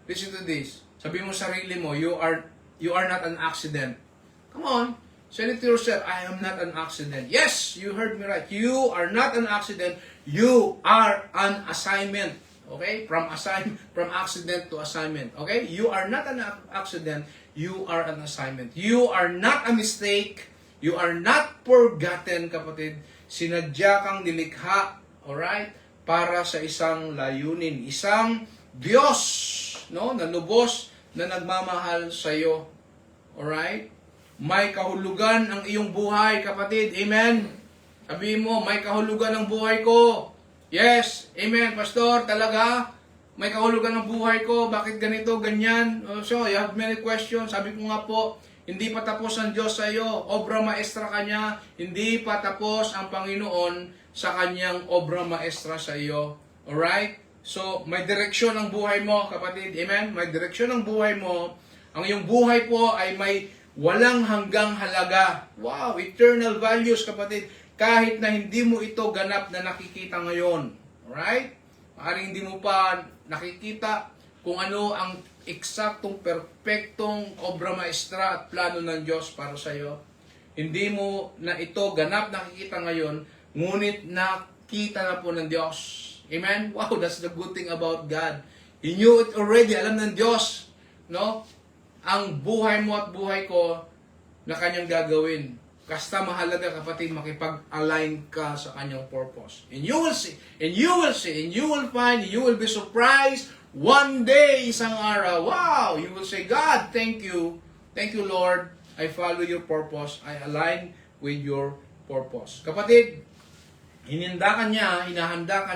listen to this. Sabi mo sarili mo, you are not an accident. Come on. Say it to yourself, I am not an accident. Yes, you heard me right. You are not an accident. You are an assignment. Okay? From accident to assignment. Okay? You are not an accident. You are an assignment. You are not a mistake. You are not forgotten, kapatid. Sinadya kang nilikha. Alright? Para sa isang layunin. Isang Diyos, no? Na lubos na nagmamahal sa iyo. Alright? May kahulugan ang iyong buhay, kapatid. Amen? Sabihin mo, may kahulugan ang buhay ko. Yes. Amen, Pastor. Talaga? May kahulugan ang buhay ko. Bakit ganito, ganyan? So, you have many questions. Sabi ko nga po, hindi pa tapos ang Diyos sa iyo. Obra maestra kanya. Hindi pa tapos ang Panginoon sa kanyang obra maestra sa iyo. Alright? So, may direksyon ang buhay mo, kapatid. Amen? May direksyon ang buhay mo. Ang iyong buhay po ay may walang hanggang halaga. Wow, eternal values, kapatid. Kahit na hindi mo ito ganap na nakikita ngayon. Alright? Maaaring hindi mo pa nakikita kung ano ang eksaktong, perpektong obra maestra at plano ng Diyos para sa iyo. Hindi mo na ito ganap nakikita ngayon, ngunit nakita na po ng Diyos. Amen? Wow, that's the good thing about God. He knew it already. Alam ng Diyos, no? Ang buhay mo at buhay ko na kanyang gagawin. Basta mahalaga, kapatid, makipag-align ka sa kanyang purpose. And you will see, and you will see, and you will find, and you will be surprised one day, isang araw. Wow! You will say, God, thank you. Thank you, Lord. I follow your purpose. I align with your purpose. Kapatid, hinahanda ka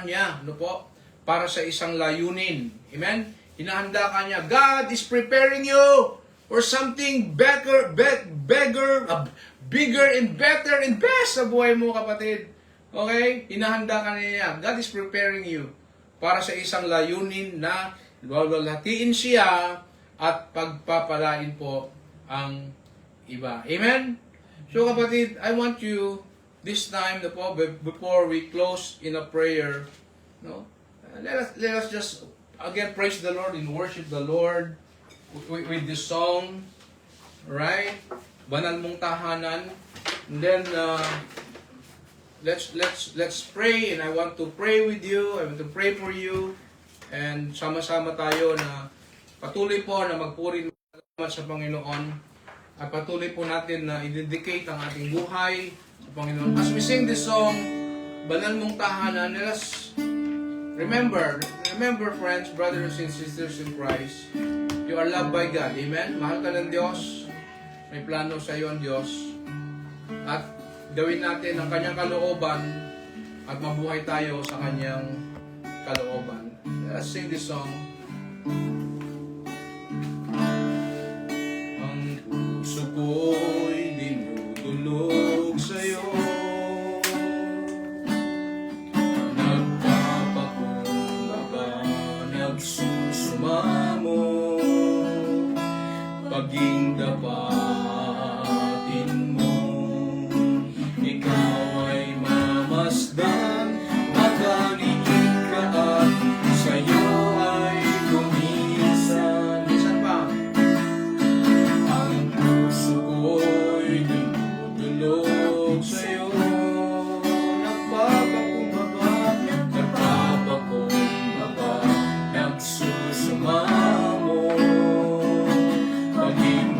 niya, ano po, para sa isang layunin. Amen? Hinahanda ka niya. God is preparing you for something bigger and better and best sa buhay mo, kapatid. Okay? Hinahanda ka niya. God is preparing you para sa isang layunin na walwalhatiin siya at pagpapalain po ang iba. Amen? So, kapatid, I want you this time, before we close in a prayer, no? Let us just again praise the Lord and worship the Lord with this song, right? Banal mong tahanan. And then let's pray, and I want to pray with you. I want to pray for you, and sama-sama tayo na patuloy po na magpuri salamat sa Panginoon, at patuloy po natin na i-dedicate ang ating buhay sa Panginoon. As we sing this song, Banal mong tahanan, let us remember, friends, brothers and sisters in Christ, you are loved by God. Amen? Mahal ka ng Diyos. May plano sa iyo ang Diyos. At gawin natin ang kanyang kalooban at mabuhay tayo sa kanyang kalooban. Let's sing this song. Ang puso ko'y dinudulog sa iyo. Nagsusumamo, paging dapatin mo, ikaw ay mamasdan, makaningin ka at sa'yo ay kumisan. Minsan pa, ang puso ko'y dumudulog sa'yo, nagpapakumbaba, nagsusumamo, paging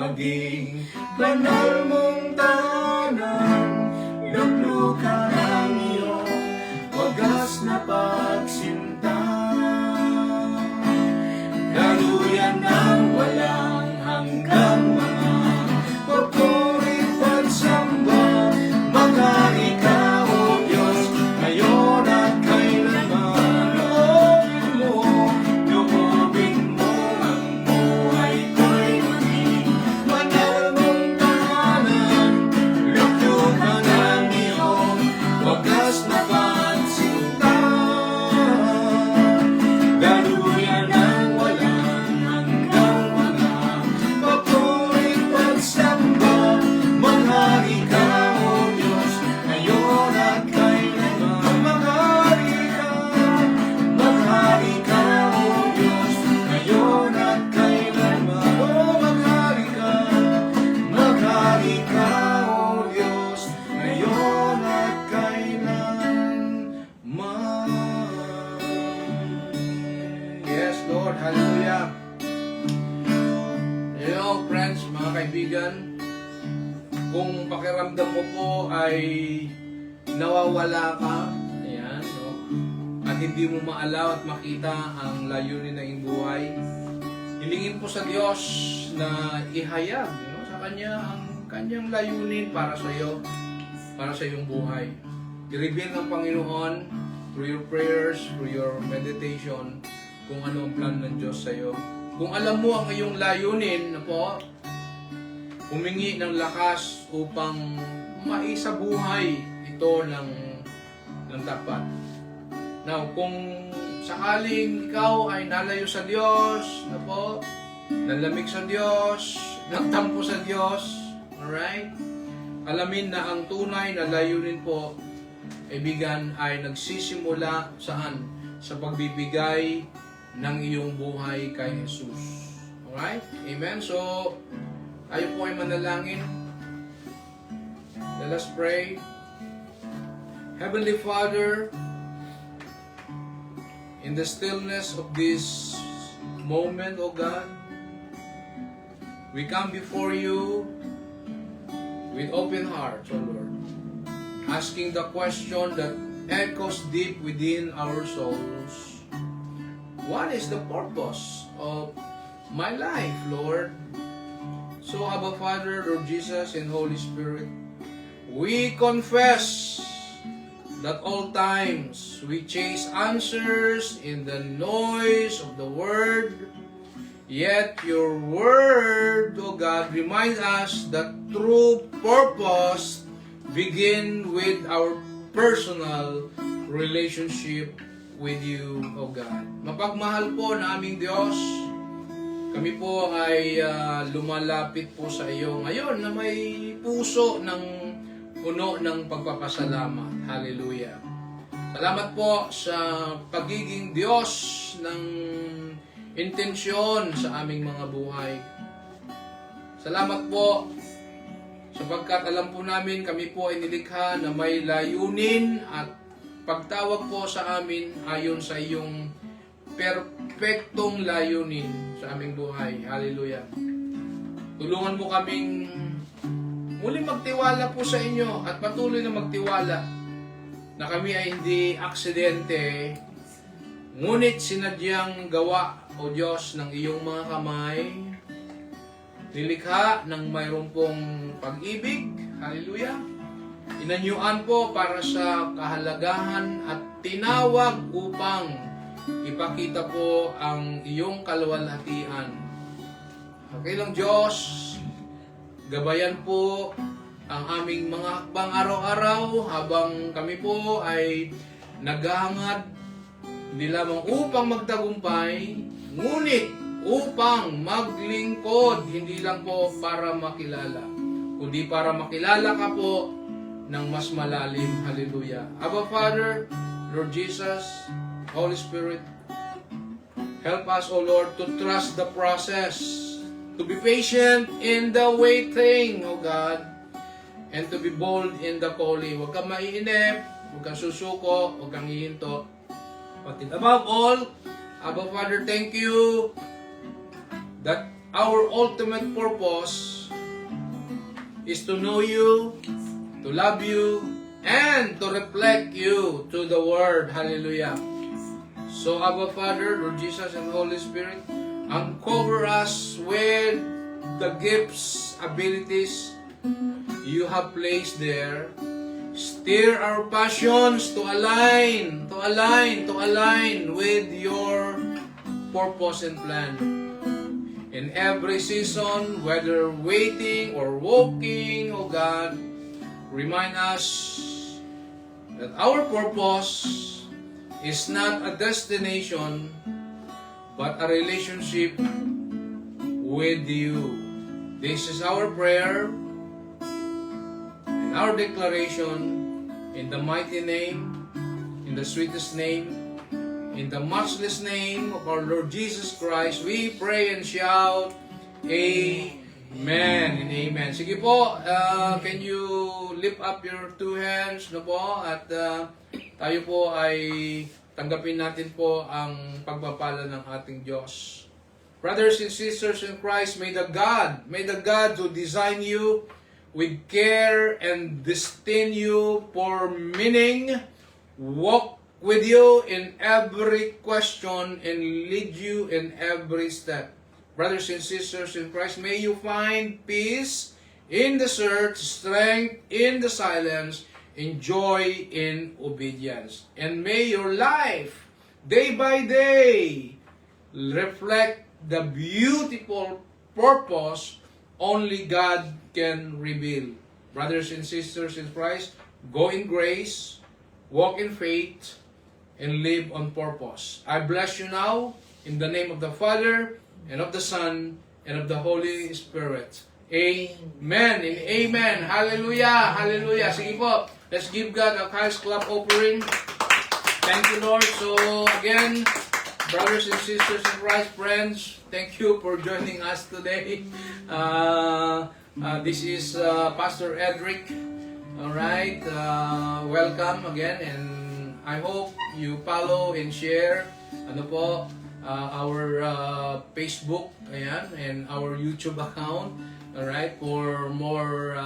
maging banal mong tahanan. Luklukan ang iyong wagas na pagsinta. Daluyan ng walang hanggang mga papuri pagsamba. Maghari ka, O Diyos, ngayon at kailanman. Loobin mo ang buhay ko'y maging banal mong tahanan. Luklukan ang iyong wagas na pagsinta. Daluyan ng walang hanggang mga papuri pagsamba. Maghari ka, O Diyos, ngayon at kailanman. Maghari ka, O Diyos, ngayon at kailanman. Maghari ka, O Diyos, ngayon at kailanman. Yes, Lord, hallelujah. Hello, friends, mga kaibigan. Kung pakiramdam mo po ay nawawala ka, ayan, no? At hindi mo maalaw at makita ang layunin ng iyong buhay, hilingin po sa Diyos na ihayag, no, sa Kanya ang Kanyang layunin para sa iyo, para sa iyong buhay. I-reveal ng Panginoon through your prayers, through your meditation, kung ano ang plan ng Diyos sa iyo. Kung alam mo ang iyong layunin, na po, humingi ng lakas upang maisabuhay ito ng tapat. Now, kung sakaling ikaw ay nalayo sa Diyos, na po, nalamig sa Diyos, nagtampo sa Diyos, alright? Alamin na ang tunay na layunin po, kaibigan, ay nagsisimula saan? Sa pagbibigay ng iyong buhay kay Jesus. Alright? Amen? So, tayo po ay manalangin. Let us pray. Heavenly Father, in the stillness of this moment, O God, we come before you with open hearts, O Lord, asking the question that echoes deep within our souls. What is the purpose of my life, Lord? So, Abba Father, Lord Jesus, and Holy Spirit, we confess that all times we chase answers in the noise of the Word, yet your Word, O God, reminds us that true purpose begins with our personal relationship with you, O God. Mapagmahal po na aming Diyos, kami po ay lumalapit po sa iyo ngayon na may puso ng puno ng pagpapasalamat. Hallelujah. Salamat po sa pagiging Diyos ng intensyon sa aming mga buhay. Salamat po sapagkat alam po namin kami po ay nilikha na may layunin at pagtawag po sa amin ayon sa iyong perpektong layunin sa aming buhay. Hallelujah. Tulungan mo kaming muling magtiwala po sa inyo at patuloy na magtiwala na kami ay hindi aksidente, ngunit sinadyang gawa, O Diyos, ng iyong mga kamay, nilikha ng mayroong pong pag-ibig. Hallelujah. Inanyuan po para sa kahalagahan at tinawag upang ipakita po ang iyong kaluwalhatian. Kailang Diyos, gabayan po ang aming mga hakbang araw-araw habang kami po ay naghahangad hindi lamang upang magtagumpay, ngunit upang maglingkod, hindi lang po para makilala, kundi para makilala ka po ng mas malalim. Hallelujah. Abba Father, Lord Jesus, Holy Spirit, help us, O Lord, to trust the process, to be patient in the waiting, O God, and to be bold in the calling. Huwag kang maiinip, huwag kang susuko, huwag kang hihinto. But above all, Abba Father, thank you that our ultimate purpose is to know you, to love you, and to reflect you to the Word. Hallelujah. So, Abba Father, Lord Jesus, and Holy Spirit, uncover us with the gifts, abilities you have placed there. Steer our passions to align with your purpose and plan. In every season, whether waiting or walking, O God, remind us that our purpose is not a destination, but a relationship with you. This is our prayer and our declaration in the mighty name, in the sweetest name, in the matchless name of our Lord Jesus Christ, we pray and shout, Amen and Amen. Sige po, can you lift up your two hands no po, at tayo po ay tanggapin natin po ang pagpapala ng ating Diyos. Brothers and sisters in Christ, may the God who designed you with care and destined you for meaning, walk with you in every question and lead you in every step. Brothers and sisters in Christ, may you find peace in the search, strength in the silence, and joy in obedience. And may your life, day by day, reflect the beautiful purpose only God can reveal. Brothers and sisters in Christ, go in grace, walk in faith, and live on purpose. I bless you now in the name of the Father, and of the Son, and of the Holy Spirit. Amen and Amen. Hallelujah. Hallelujah. Sige po, let's give God a highest clap offering. Thank you, Lord. So again, brothers and sisters in Christ, friends, thank you for joining us today. This is Pastor Edric. All right. Welcome again, and I hope you follow and share our Facebook, ayan, and our YouTube account. All right, for more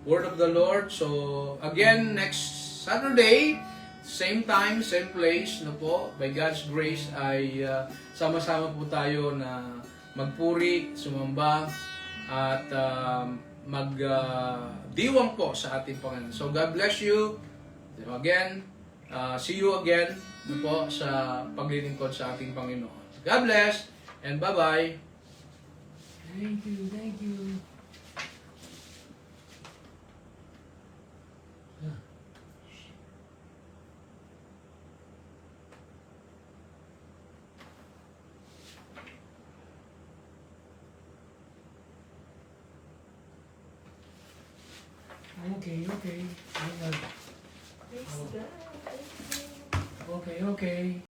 Word of the Lord. So again, next Saturday, same time, same place, by God's grace ay sama-sama po tayo na magpuri, sumamba, at magdiwang po sa ating Panginoon. So God bless you. Again, see you again sa paglilingkod sa ating Panginoon. God bless and bye-bye. Thank you, thank you. Okay. Praise God. Okay.